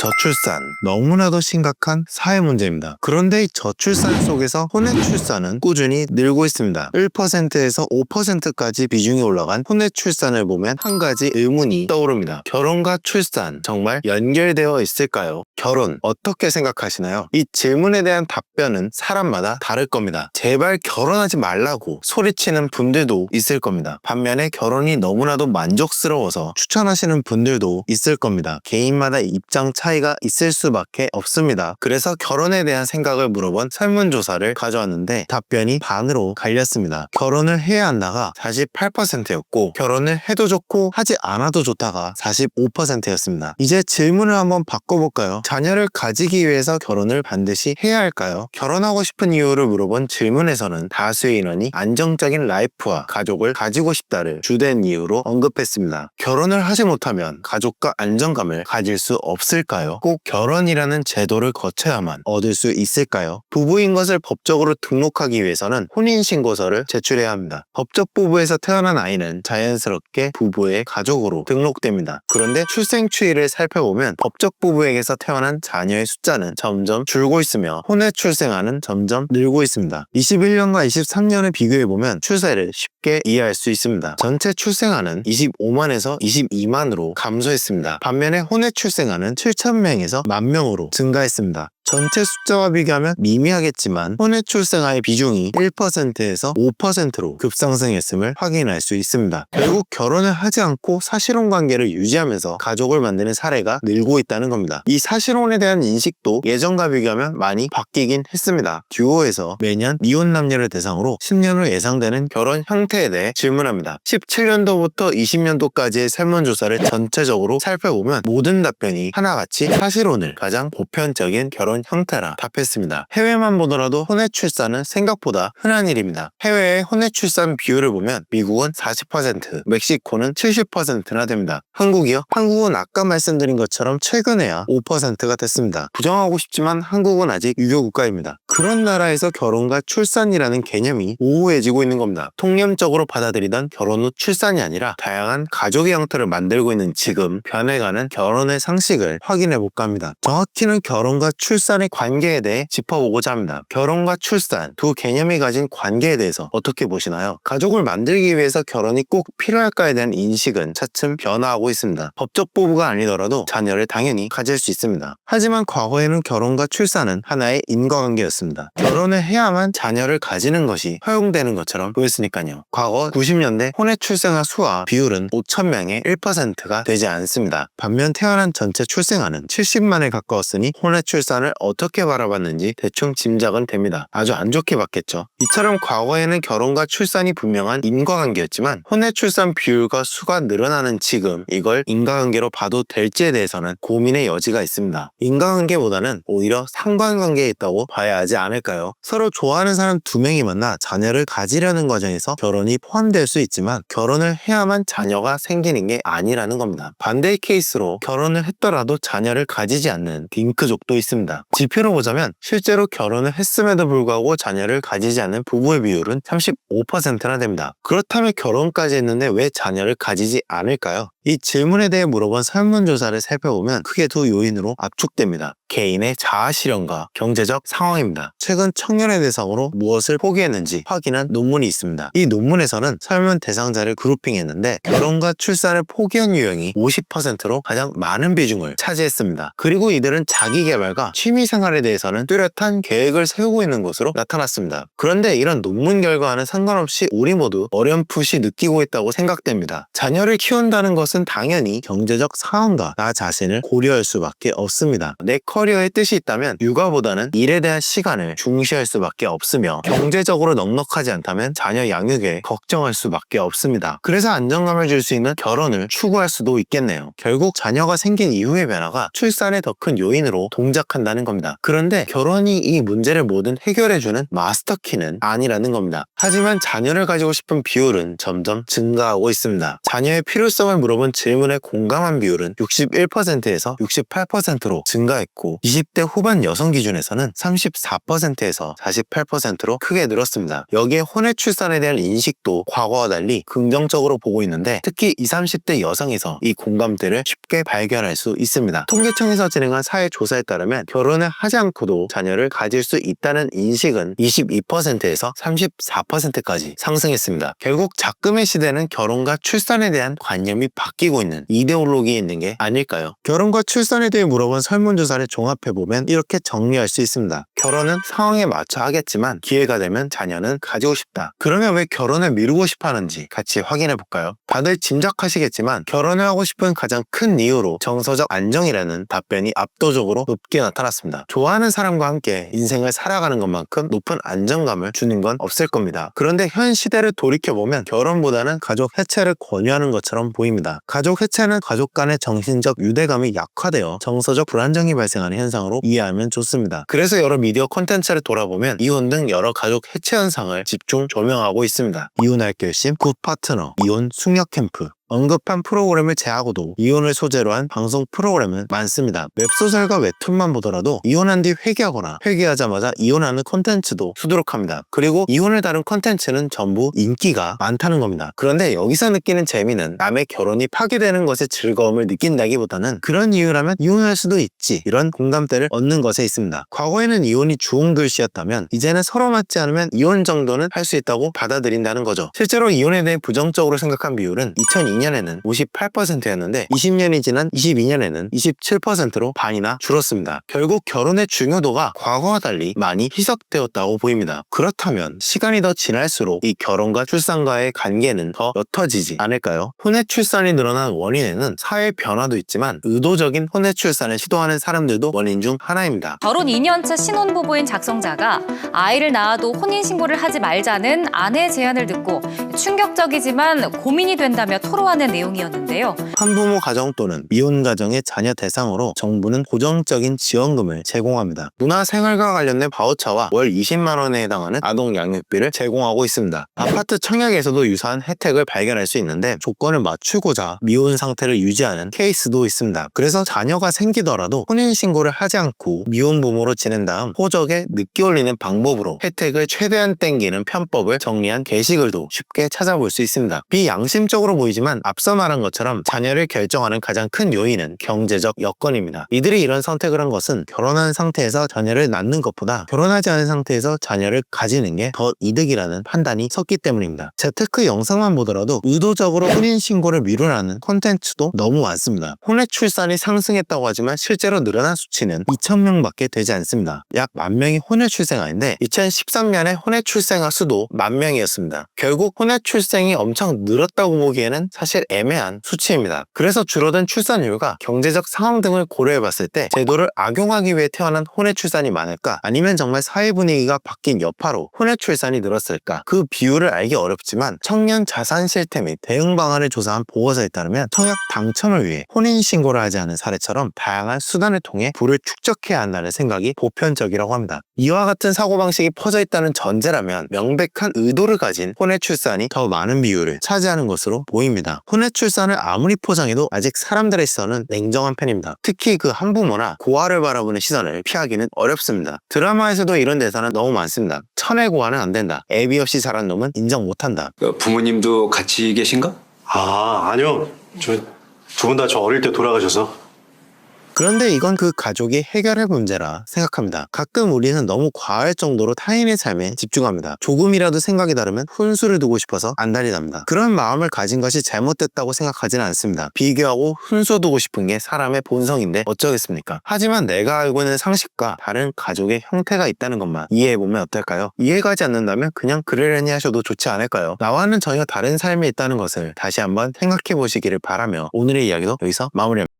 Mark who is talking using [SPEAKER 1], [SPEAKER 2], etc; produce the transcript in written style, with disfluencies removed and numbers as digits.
[SPEAKER 1] 저출산, 너무나도 심각한 사회 문제입니다. 그런데 이 저출산 속에서 혼외 출산은 꾸준히 늘고 있습니다. 1%에서 5%까지 비중이 올라간 혼외 출산을 보면 한 가지 의문이 떠오릅니다. 결혼과 출산 정말 연결되어 있을까요? 결혼 어떻게 생각하시나요? 이 질문에 대한 답변은 사람마다 다를 겁니다. 제발 결혼하지 말라고 소리치는 분들도 있을 겁니다. 반면에 결혼이 너무나도 만족스러워서 추천하시는 분들도 있을 겁니다. 개인마다 입장 차이가 있을 수밖에 없습니다. 그래서 결혼에 대한 생각을 물어본 설문조사를 가져왔는데 답변이 반으로 갈렸습니다. 결혼을 해야 한다가 48%였고 결혼을 해도 좋고 하지 않아도 좋다가 45%였습니다. 이제 질문을 한번 바꿔볼까요? 자녀를 가지기 위해서 결혼을 반드시 해야 할까요? 결혼하고 싶은 이유를 물어본 질문에서는 다수의 인원이 안정적인 라이프와 가족을 가지고 싶다를 주된 이유로 언급했습니다. 결혼을 하지 못하면 가족과 안정감을 가질 수 없을까요? 꼭 결혼이라는 제도를 거쳐야만 얻을 수 있을까요? 부부인 것을 법적으로 등록하기 위해서는 혼인신고서를 제출해야 합니다. 법적 부부에서 태어난 아이는 자연스럽게 부부의 가족으로 등록됩니다. 그런데 출생 추이를 살펴보면 법적 부부에게서 태어난 자녀의 숫자는 점점 줄고 있으며 혼외 출생아는 점점 늘고 있습니다. 21년과 23년을 비교해보면 추세를 쉽게 이해할 수 있습니다. 전체 출생아는 25만에서 22만으로 감소했습니다. 반면에 혼외 출생아는 7,000명에서 10,000명으로 증가했습니다. 전체 숫자와 비교하면 미미하겠지만 혼외 출생아의 비중이 1%에서 5%로 급상승했음을 확인할 수 있습니다. 결국 결혼을 하지 않고 사실혼 관계를 유지하면서 가족을 만드는 사례가 늘고 있다는 겁니다. 이 사실혼에 대한 인식도 예전과 비교하면 많이 바뀌긴 했습니다. 듀오에서 매년 미혼 남녀를 대상으로 10년 후 예상되는 결혼 형태에 대해 질문합니다. 17년도부터 20년도까지의 설문조사를 전체적으로 살펴보면 모든 답변이 하나같이 사실혼을 가장 보편적인 결혼 형태라 답했습니다. 해외만 보더라도 혼외 출산은 생각보다 흔한 일입니다. 해외의 혼외 출산 비율을 보면 미국은 40%, 멕시코는 70%나 됩니다. 한국이요? 한국은 아까 말씀드린 것처럼 최근에야 5%가 됐습니다. 부정하고 싶지만 한국은 아직 유교 국가입니다. 그런 나라에서 결혼과 출산이라는 개념이 모호해지고 있는 겁니다. 통념적으로 받아들이던 결혼 후 출산이 아니라 다양한 가족의 형태를 만들고 있는 지금 변해가는 결혼의 상식을 확인해 볼까 합니다. 정확히는 결혼과 출산의 관계에 대해 짚어보고자 합니다. 결혼과 출산 두 개념이 가진 관계에 대해서 어떻게 보시나요? 가족을 만들기 위해서 결혼이 꼭 필요할까에 대한 인식은 차츰 변화하고 있습니다. 법적 부부가 아니더라도 자녀를 당연히 가질 수 있습니다. 하지만 과거에는 결혼과 출산은 하나의 인과관계였습니다. 결혼을 해야만 자녀를 가지는 것이 허용되는 것처럼 보였으니까요. 과거 90년대 혼외 출생아 수와 비율은 5,000명의 1%가 되지 않습니다. 반면 태어난 전체 출생아는 70만에 가까웠으니 혼외 출산을 어떻게 바라봤는지 대충 짐작은 됩니다. 아주 안 좋게 봤겠죠. 이처럼 과거에는 결혼과 출산이 분명한 인과관계였지만 혼외 출산 비율과 수가 늘어나는 지금 이걸 인과관계로 봐도 될지에 대해서는 고민의 여지가 있습니다. 인과관계보다는 오히려 상관관계에 있다고 봐야 하지 않을까요? 서로 좋아하는 사람 2명이 만나 자녀를 가지려는 과정에서 결혼이 포함될 수 있지만 결혼을 해야만 자녀가 생기는 게 아니라는 겁니다. 반대의 케이스로 결혼을 했더라도 자녀를 가지지 않는 딩크족도 있습니다. 지표로 보자면 실제로 결혼을 했음에도 불구하고 자녀를 가지지 않는 부부의 비율은 35%나 됩니다. 그렇다면 결혼까지 했는데 왜 자녀를 가지지 않을까요? 이 질문에 대해 물어본 설문조사를 살펴보면 크게 두 요인으로 압축됩니다. 개인의 자아실현과 경제적 상황입니다. 최근 청년의 대상으로 무엇을 포기했는지 확인한 논문이 있습니다. 이 논문에서는 설문 대상자를 그룹핑했는데 결혼과 출산을 포기한 유형이 50%로 가장 많은 비중을 차지했습니다. 그리고 이들은 자기개발과 취미생활에 대해서는 뚜렷한 계획을 세우고 있는 것으로 나타났습니다. 그런데 이런 논문 결과와는 상관없이 우리 모두 어렴풋이 느끼고 있다고 생각됩니다. 자녀를 키운다는 것은 당연히 경제적 상황과 나 자신을 고려할 수밖에 없습니다. 내 커리어에 뜻이 있다면 육아보다는 일에 대한 시간을 중시할 수밖에 없으며 경제적으로 넉넉하지 않다면 자녀 양육에 걱정할 수밖에 없습니다. 그래서 안정감을 줄 수 있는 결혼을 추구할 수도 있겠네요. 결국 자녀가 생긴 이후의 변화가 출산의 더 큰 요인으로 동작한다는 겁니다. 그런데 결혼이 이 문제를 모든 해결해주는 마스터키는 아니라는 겁니다. 하지만 자녀를 가지고 싶은 비율은 점점 증가하고 있습니다. 자녀의 필요성을 물어본 물어본 질문에 공감한 비율은 61%에서 68%로 증가했고 20대 후반 여성 기준에서는 34%에서 48%로 크게 늘었습니다. 여기에 혼외 출산에 대한 인식도 과거와 달리 긍정적으로 보고 있는데 특히 20, 30대 여성에서 이 공감대를 쉽게 발견할 수 있습니다. 통계청에서 진행한 사회조사에 따르면 결혼을 하지 않고도 자녀를 가질 수 있다는 인식은 22%에서 34%까지 상승했습니다. 결국 작금의 시대는 결혼과 출산에 대한 관념이 바뀌고 있는 이데올로기에 있는 게 아닐까요? 결혼과 출산에 대해 물어본 설문조사를 종합해보면 이렇게 정리할 수 있습니다. 결혼은 상황에 맞춰 하겠지만 기회가 되면 자녀는 가지고 싶다. 그러면 왜 결혼을 미루고 싶어 하는지 같이 확인해 볼까요? 다들 짐작하시겠지만 결혼을 하고 싶은 가장 큰 이유로 정서적 안정이라는 답변이 압도적으로 높게 나타났습니다. 좋아하는 사람과 함께 인생을 살아가는 것만큼 높은 안정감을 주는 건 없을 겁니다. 그런데 현 시대를 돌이켜보면 결혼보다는 가족 해체를 권유하는 것처럼 보입니다. 가족 해체는 가족 간의 정신적 유대감이 약화되어 정서적 불안정이 발생하는 현상으로 이해하면 좋습니다. 그래서 여러 미디어 콘텐츠를 돌아보면 이혼 등 여러 가족 해체 현상을 집중 조명하고 있습니다. 이혼할 결심, 굿 파트너, 이혼 숙력 캠프, 언급한 프로그램을 제하고도 이혼을 소재로 한 방송 프로그램은 많습니다. 웹소설과 웹툰만 보더라도 이혼한 뒤 회개하거나 회개하자마자 이혼하는 콘텐츠도 수두룩합니다. 그리고 이혼을 다룬 콘텐츠는 전부 인기가 많다는 겁니다. 그런데 여기서 느끼는 재미는 남의 결혼이 파괴되는 것의 즐거움을 느낀다기보다는 그런 이유라면 이혼할 수도 있지 이런 공감대를 얻는 것에 있습니다. 과거에는 이혼이 주홍 글씨였다면 이제는 서로 맞지 않으면 이혼 정도는 할 수 있다고 받아들인다는 거죠. 실제로 이혼에 대해 부정적으로 생각한 비율은 2002년에는 58%였는데 20년이 지난 22년에는 27%로 반이나 줄었습니다. 결국 결혼의 중요도가 과거와 달리 많이 희석되었다고 보입니다. 그렇다면 시간이 더 지날수록 이 결혼과 출산과의 관계는 더 옅어지지 않을까요? 혼외 출산이 늘어난 원인에는 사회 변화도 있지만 의도적인 혼외 출산을 시도하는 사람들도 원인 중 하나입니다.
[SPEAKER 2] 결혼 2년차 신혼부부인 작성자가 아이를 낳아도 혼인신고를 하지 말자는 아내의 제안을 듣고 충격적이지만 고민이 된다며 토로하는 내용이었는데요.
[SPEAKER 1] 한부모 가정 또는 미혼 가정의 자녀 대상으로 정부는 고정적인 지원금을 제공합니다. 문화생활과 관련된 바우처와 월 20만 원에 해당하는 아동 양육비를 제공하고 있습니다. 아파트 청약에서도 유사한 혜택을 발견할 수 있는데 조건을 맞추고자 미혼 상태를 유지하는 케이스도 있습니다. 그래서 자녀가 생기더라도 혼인신고를 하지 않고 미혼 부모로 지낸 다음 호적에 늦게 올리는 방법으로 혜택을 최대한 땡기는 편법을 정리한 게시글도 쉽게 찾아볼 수 있습니다. 비양심적으로 보이지만 앞서 말한 것처럼 자녀를 결정하는 가장 큰 요인은 경제적 여건입니다. 이들이 이런 선택을 한 것은 결혼한 상태에서 자녀를 낳는 것보다 결혼하지 않은 상태에서 자녀를 가지는 게 더 이득이라는 판단이 섰기 때문입니다. 재테크 영상만 보더라도 의도적으로 혼인신고를 미루라는 콘텐츠도 너무 많습니다. 혼외 출산이 상승했다고 하지만 실제로 늘어난 수치는 2,000명밖에 되지 않습니다. 약 10,000명이 혼외 출생아인데 2013년에 혼외 출생아 수도 10,000명이었습니다. 결국 혼외 출생이 엄청 늘었다고 보기에는 사실 애매한 수치입니다. 그래서 줄어든 출산율과 경제적 상황 등을 고려해봤을 때 제도를 악용하기 위해 태어난 혼외 출산이 많을까? 아니면 정말 사회 분위기가 바뀐 여파로 혼외 출산이 늘었을까? 그 비율을 알기 어렵지만 청년 자산 실태 및 대응 방안을 조사한 보고서에 따르면 청약 당첨을 위해 혼인신고를 하지 않은 사례처럼 다양한 수단을 통해 부를 축적해야 한다는 생각이 보편적이라고 합니다. 이와 같은 사고방식이 퍼져 있다는 전제라면 명백한 의도를 가진 혼외 출산이 더 많은 비율을 차지하는 것으로 보입니다. 혼외 출산을 아무리 포장해도 아직 사람들의 시선은 냉정한 편입니다. 특히 그 한부모나 고아를 바라보는 시선을 피하기는 어렵습니다. 드라마에서도 이런 대사는 너무 많습니다. 천의 고아는 안 된다. 애비 없이 자란 놈은 인정 못한다.
[SPEAKER 3] 부모님도 같이 계신가?
[SPEAKER 4] 아니요. 두 분 다 저 어릴 때 돌아가셔서.
[SPEAKER 1] 그런데 이건 그 가족이 해결할 문제라 생각합니다. 가끔 우리는 너무 과할 정도로 타인의 삶에 집중합니다. 조금이라도 생각이 다르면 훈수를 두고 싶어서 안달이 납니다. 그런 마음을 가진 것이 잘못됐다고 생각하지는 않습니다. 비교하고 훈수 두고 싶은 게 사람의 본성인데 어쩌겠습니까? 하지만 내가 알고 있는 상식과 다른 가족의 형태가 있다는 것만 이해해보면 어떨까요? 이해가지 않는다면 그냥 그러려니 하셔도 좋지 않을까요? 나와는 전혀 다른 삶이 있다는 것을 다시 한번 생각해 보시기를 바라며 오늘의 이야기도 여기서 마무리합니다.